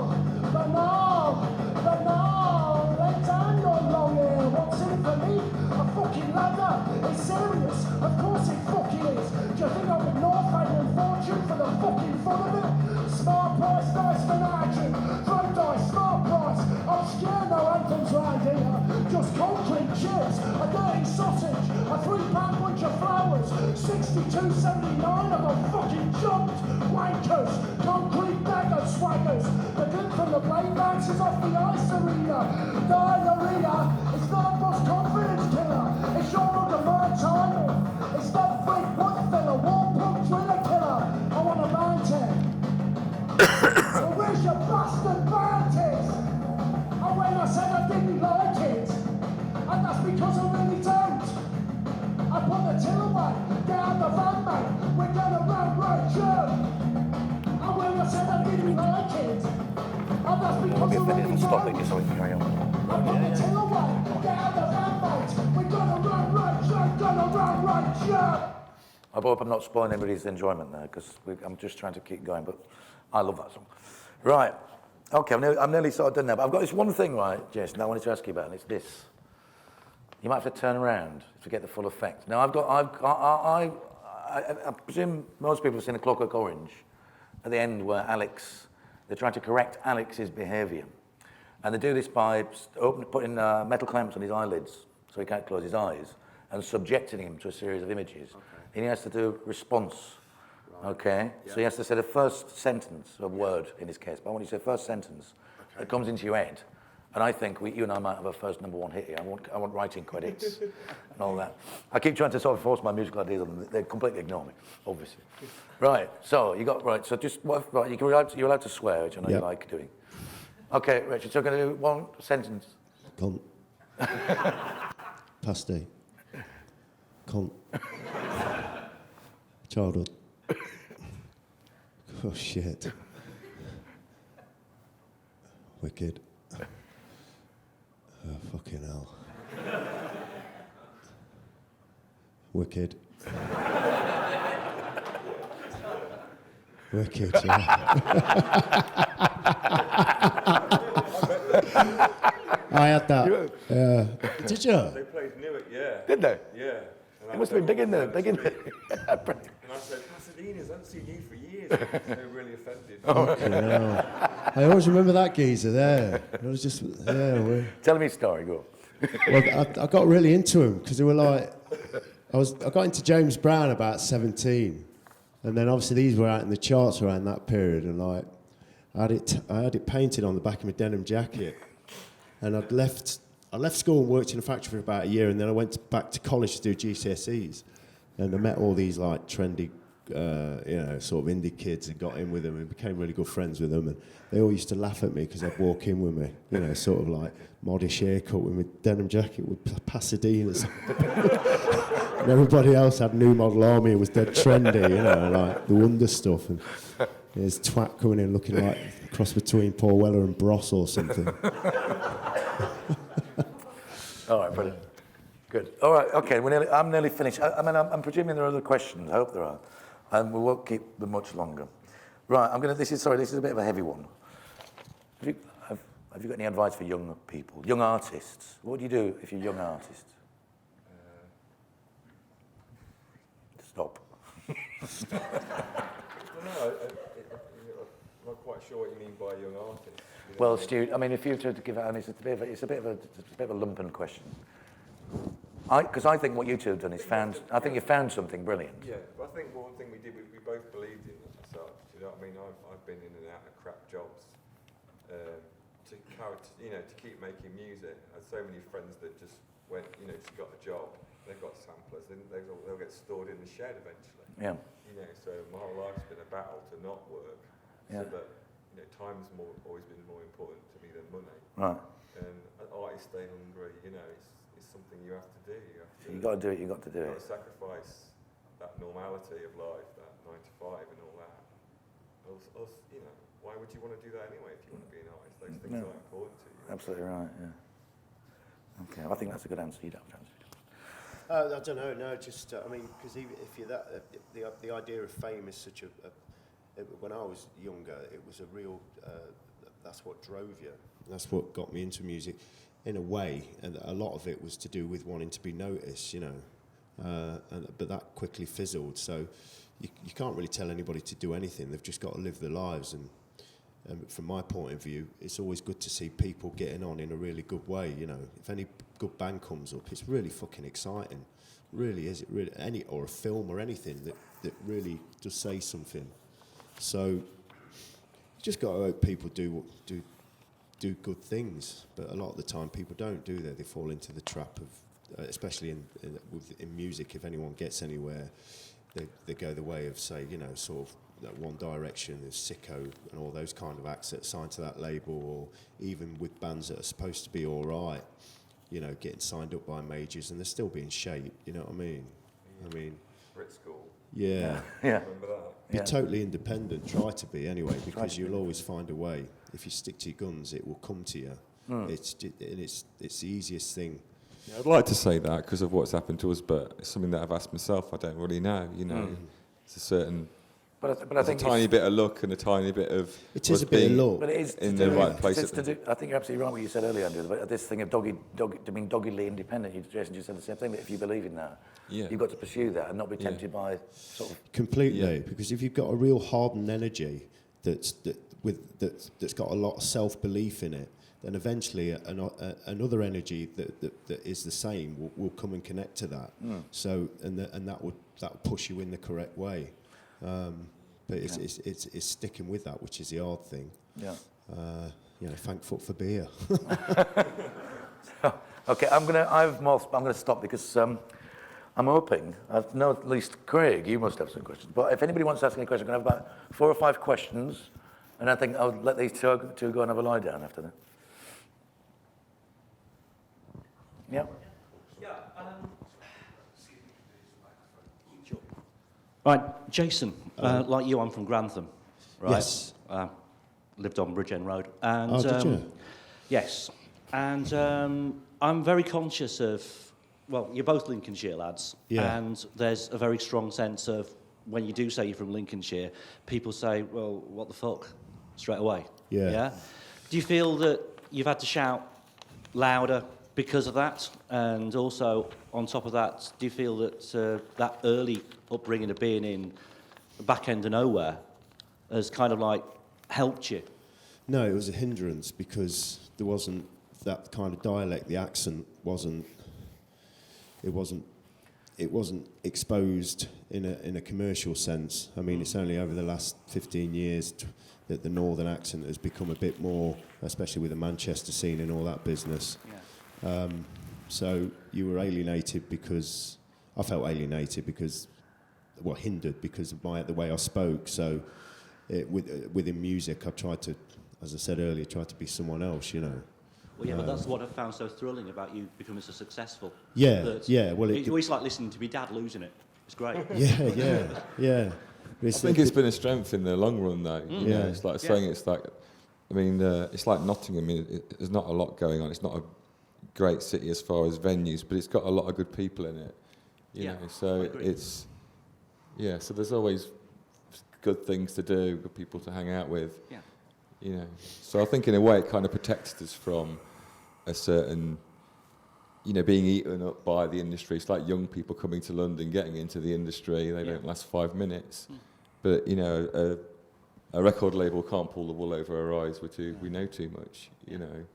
let's handle long here. What's in for me? A fucking ladder. It's serious, of course it fucking is. Do you think I'm ignoring fame and fortune for the fucking fun of it? Smart price, nice for nitrogen. Throw dice, smart price. Obscure, no anthems round here. Just concrete chips, a dirty sausage, a £3 bunch of flowers. 62.79, I got fucking jumped. Wankers, concrete dagger swaggers. The glint from the blade bounces off the ice arena. Diarrhea, it's not boss confidence killer. It's your undermined timing. It's that freak wood filler, war punk driller killer. I want a bounty. So where's your bastard bounties? And when I said I didn't like it, and that's because I really don't. I put the till away, get out the van, mate. We're gonna run right through. And when I said I didn't like it, and that's because I We'll really stop it don't. just so we can carry on. I put the till away, get out the van, mate. We're gonna run right through. I hope I'm not spoiling anybody's enjoyment there, because I'm just trying to keep going, but I love that song. Right, okay, I'm nearly sort of done now, but I've got this one thing, right, Jason, I wanted to ask you about, and it's this. You might have to turn around to get the full effect. Now, I presume most people have seen A Clockwork Orange, at the end where they're trying to correct Alex's behaviour. And they do this by putting metal clamps on his eyelids so he can't close his eyes, and subjecting him to a series of images. Okay. And he has to do response, right. Okay? Yeah. So he has to say the first sentence, a word in this case, but I want you to say first sentence that comes into your head. And I think you and I might have a first #1 hit here. I want writing credits and all that. I keep trying to sort of force my musical ideas on them. They completely ignore me, obviously. Right, so so just, right, you're allowed to swear, which I know you like doing. Okay, Richard, so we're going to do one sentence. Cunt. Pasty. Cunt. Childhood. Oh, shit. Wicked. Oh, fucking hell. Wicked. Wicked, yeah. I had that. Did you? They played Newark, yeah. Did they? Yeah. It must have been big in there, big in there. And I said, Pasadena's, I haven't seen you for years. They were really offended. I always remember that geezer there. It was just, Tell me a story, go. Well, I got really into him because they were like, I got into James Brown about 17, and then obviously these were out in the charts around that period, and like, I had it painted on the back of my denim jacket, and I'd left school and worked in a factory for about a year, and then I went back to college to do GCSEs, and I met all these like trendy, sort of indie kids, and got in with them and became really good friends with them, and they all used to laugh at me because I'd walk in with me, sort of like modish haircut with my denim jacket with Pasadena's. And everybody else had New Model Army and was dead trendy, like the Wonder stuff, and there's twat coming in looking like a cross between Paul Weller and Bros or something. All right, brilliant. Good. All right, okay, I'm nearly finished. I'm presuming there are other questions. I hope there are. And we won't keep them much longer. Right, this is a bit of a heavy one. Have you got any advice for young people, young artists? What do you do if you're a young artist? Stop. Well, no, I'm not quite sure what you mean by young artist. Well, Stu, if you were to give it, it's a bit of a lumpen question. Because I think what you two have done is I think you found something brilliant. Yeah, but I think one thing we did, we both believed in it as such. You know what I mean? I've been in and out of crap jobs to keep making music. I had so many friends that just went, just got a job. They've got samplers, then they'll get stored in the shed eventually. Yeah. So my whole life's been a battle to not work. Yeah. So that time's always been more important to me than money. Right. And artists stay hungry, it's something you have to do. You've got to do it, you've got to do You've it. got to sacrifice that normality of life, that 9 to 5 and all that. Us, you know, why would you want to do that anyway if you want to be an artist? Those things No. are important to you. Absolutely right, yeah. Okay, I think that's a good answer. You don't have to answer. I don't know. No, just I mean, because if you're that, the idea of fame is such when I was younger, it was a real. That's what drove you. That's what got me into music, in a way, and a lot of it was to do with wanting to be noticed, you know. But that quickly fizzled. So you can't really tell anybody to do anything. They've just got to live their lives. And from my point of view, it's always good to see people getting on in a really good way. You know, if any good band comes up, it's really fucking exciting. Really is. It really or a film or anything that really does say something. So you just got to hope people do good things. But a lot of the time, people don't, do they? They fall into the trap of, especially in music. If anyone gets anywhere, they go the way of, say, you know, sort of that One Direction, there's Sicko and all those kind of acts that signed to that label, or even with bands that are supposed to be all right, you know, getting signed up by majors and they're still being shaped, you know what I mean? I mean, Brit School. Yeah. Remember that? Be totally independent, try to be anyway, because you'll always find a way. If you stick to your guns, it will come to you. It's the easiest thing. Yeah, I'd like to say that because of what's happened to us, but it's something that I've asked myself. I don't really know. You know, it's a certain. But I think a tiny bit of luck and a tiny bit of. It is a bit of luck. But it is in the right place. I think you're absolutely right what you said earlier, Andrew. But this thing of being doggedly independent. Jason just said the same thing. That if you believe in that, you've got to pursue that and not be tempted by sort of. Completely, because if you've got a real hardened energy that's got a lot of self-belief in it, then eventually another energy that is the same will come and connect to that. So that will push you in the correct way. But it's sticking with that, which is the hard thing. Yeah. You know, thank fuck for beer. Okay, I'm gonna stop because I'm hoping. I know at least Craig, you must have some questions. But if anybody wants to ask any questions, I'm gonna have about 4 or 5 questions, and I think I'll let these two go and have a lie down after that. Yeah. Right, Jason, like you, I'm from Grantham, right? Yes. Lived on Bridgend Road. And, did you? Yes. And I'm very conscious of, well, you're both Lincolnshire lads, and there's a very strong sense of, when you do say you're from Lincolnshire, people say, well, what the fuck, straight away. Yeah? Do you feel that you've had to shout louder because of that? And also, on top of that, do you feel that that early upbringing of being in the back end of nowhere has kind of like helped you? No, it was a hindrance because there wasn't that kind of dialect. The accent wasn't exposed in a commercial sense. I mean, it's only over the last 15 years that the northern accent has become a bit more, especially with the Manchester scene and all that business. Yeah. So you were alienated because I felt alienated because, well, hindered because of the way I spoke. So within music, I tried to, as I said earlier, try to be someone else, you know. Well, yeah, but that's what I found so thrilling about you becoming so successful. Yeah, that well, it's always like listening to my dad losing it. It's great. Yeah. I think it's been a strength in the long run, though. Yeah, it's like saying it's like, I mean, it's like Nottingham. I mean, there's not a lot going on. It's not a great city as far as venues, but it's got a lot of good people in it. You know, so it's so there's always good things to do, good people to hang out with. Yeah. You know, so I think in a way it kind of protects us from a certain, you know, being eaten up by the industry. It's like young people coming to London, getting into the industry. They don't last 5 minutes, but you know, a record label can't pull the wool over our eyes. We know too much. You know.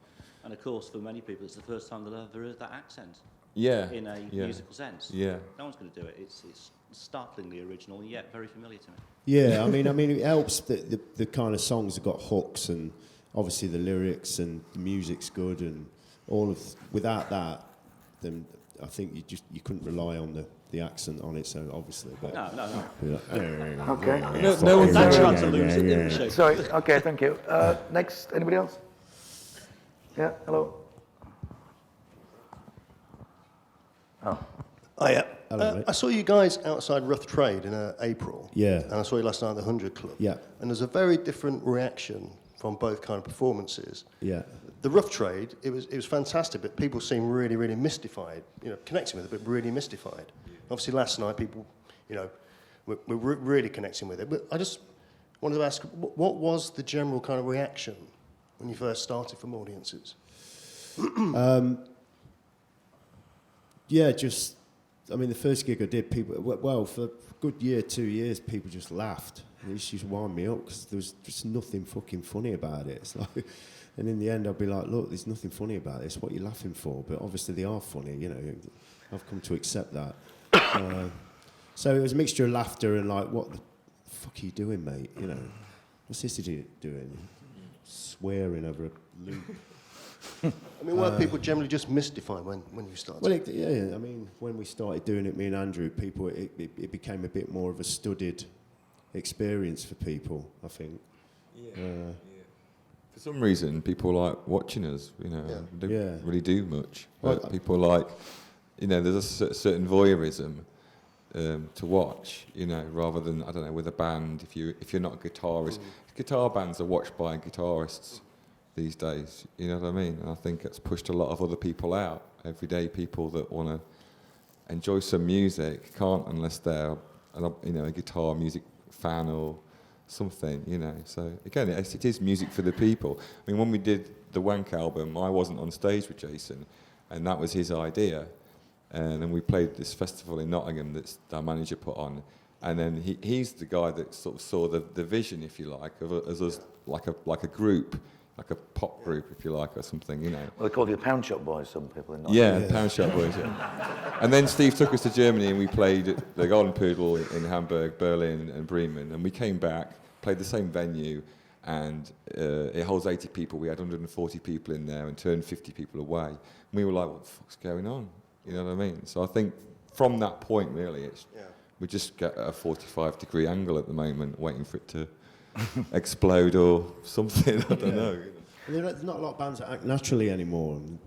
And of course, for many people, it's the first time they'll ever heard that accent. Yeah. In a musical sense. Yeah. No one's going to do it. It's startlingly original and yet very familiar to me. Yeah, I mean, it helps that the kind of songs have got hooks and obviously the lyrics and the music's good and all of. Without that, then I think you couldn't rely on the accent on it. So obviously, but No. Okay. No one's That chance to lose it, didn't she? Sorry. Okay. Thank you. Next. Anybody else? Yeah. Hello. Oh. Oh, yeah. Hello, mate. I saw you guys outside Rough Trade in April. Yeah. And I saw you last night at the 100 Club. Yeah. And there's a very different reaction from both kind of performances. Yeah. The Rough Trade, it was fantastic, but people seem really, really mystified, connecting with it, but really mystified. Obviously, last night, people, were really connecting with it. But I just wanted to ask, what was the general kind of reaction when you first started from audiences? Yeah, the first gig I did, people, well, for a good year, 2 years, people just laughed. It used to wind me up because there was just nothing fucking funny about it. It's like, and in the end, I'd be like, look, there's nothing funny about this. What are you laughing for? But obviously, they are funny, I've come to accept that. So it was a mixture of laughter and like, what the fuck are you doing, mate? What's this idiot doing? Swearing over a loop. I mean, were people generally just mystified when you started? Well, when we started doing it, me and Andrew, it became a bit more of a studied experience for people, I think. Yeah. For some reason, people like watching us, they don't really do much. But people like, there's a certain voyeurism to watch, rather than, I don't know, with a band, if you're not a guitarist. Guitar bands are watched by guitarists these days, you know what I mean? And I think it's pushed a lot of other people out. Everyday people that want to enjoy some music can't unless they're, a guitar music fan or something, So again, it is music for the people. I mean, when we did the Wank album, I wasn't on stage with Jason, and that was his idea. And then we played this festival in Nottingham that our manager put on. And then he's the guy that sort of saw the vision, if you like, of us like a group, like a pop group, if you like, or something, Well, they call you the Pound Shop Boys, some people in Nottingham. Yeah, Pound Shop Boys, yeah. And then Steve took us to Germany and we played at the Golden Poodle in Hamburg, Berlin and Bremen. And we came back, played the same venue, and it holds 80 people. We had 140 people in there and turned 50 people away. And we were like, what the fuck's going on? You know what I mean? So I think from that point, really, we just get at a 45-degree angle at the moment, waiting for it to explode or something. I don't know. There's not a lot of bands that act naturally anymore. And,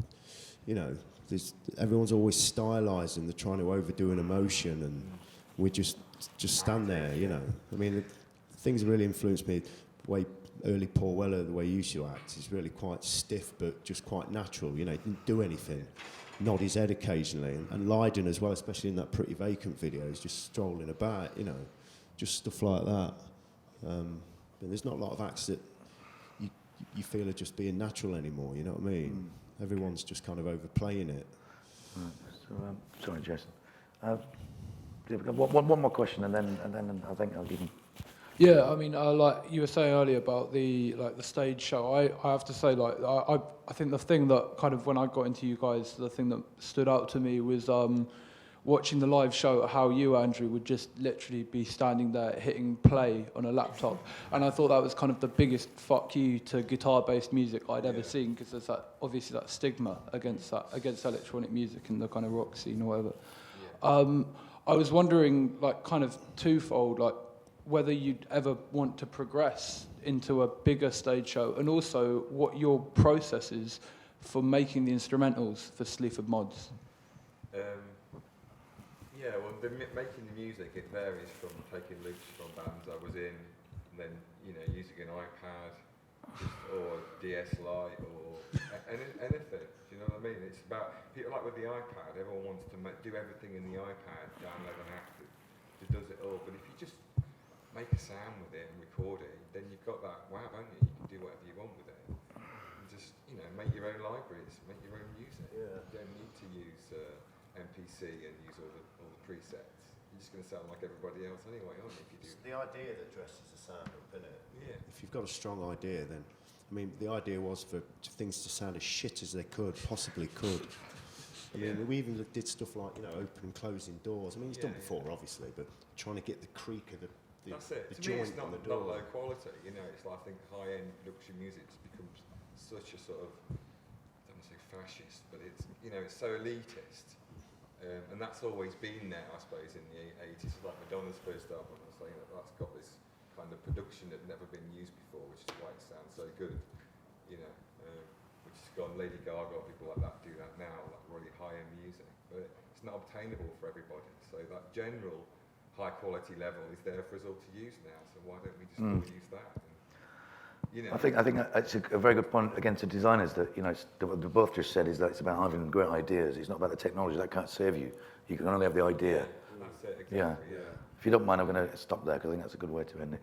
everyone's always stylised and they're trying to overdo an emotion, and we just stand there. Things that really influenced me. The way early Paul Weller, the way he used to act, is really quite stiff but just quite natural. He didn't do anything. Nod his head occasionally, and Lydon as well, especially in that Pretty Vacant video, is just strolling about, just stuff like that. But there's not a lot of acts that you feel are just being natural anymore, you know what I mean? Everyone's just kind of overplaying it. Right. So, sorry, Jason. One more question, and then I think I'll give him. Yeah, I mean, like you were saying earlier about the stage show. I have to say, I think the thing that kind of, when I got into you guys, the thing that stood out to me was watching the live show, how you, Andrew, would just literally be standing there hitting play on a laptop. And I thought that was kind of the biggest fuck you to guitar-based music I'd ever seen, because there's obviously that stigma against electronic music and the kind of rock scene or whatever. Yeah. I was wondering, kind of twofold, whether you'd ever want to progress into a bigger stage show, and also what your process is for making the instrumentals for Sleaford Mods. Making the music, it varies from taking loops from bands I was in, and then using an iPad or DS Lite or anything. Do you know what I mean? It's about people, like with the iPad. Everyone wants to do everything in the iPad, download an app that does it all. But if you just make a sound with it and record it, then you've got that wow, haven't you? You can do whatever you want with it. And just make your own libraries, make your own music. Yeah. You don't need to use MPC and use all the presets. You're just going to sound like everybody else anyway, aren't you? If you do. It's the idea that dresses the sound up, isn't it? Yeah. If you've got a strong idea, then the idea was for things to sound as shit as they possibly could. We even did stuff like open and closing doors. It's done before, obviously, but trying to get the creak of the that's it. The to me, it's joint not, on the door. not low quality. It's like, I think high-end production music just becomes such a sort of, I don't want to say fascist, but it's it's so elitist, and that's always been there, I suppose, in the 80s. Like Madonna's first album, I was saying that's got this kind of production that never been used before, which is why it sounds so good. Which has gone Lady Gaga, people like that do that now, like really high-end music. But it's not obtainable for everybody. So that general high quality level is there for us all to use now. So why don't we just all use that? And, you know, I think that's a very good point again to designers that what they both just said is that it's about having great ideas. It's not about the technology that can't save you. You can only have the idea. that's it, exactly, Yeah. If you don't mind, I'm going to stop there because I think that's a good way to end it.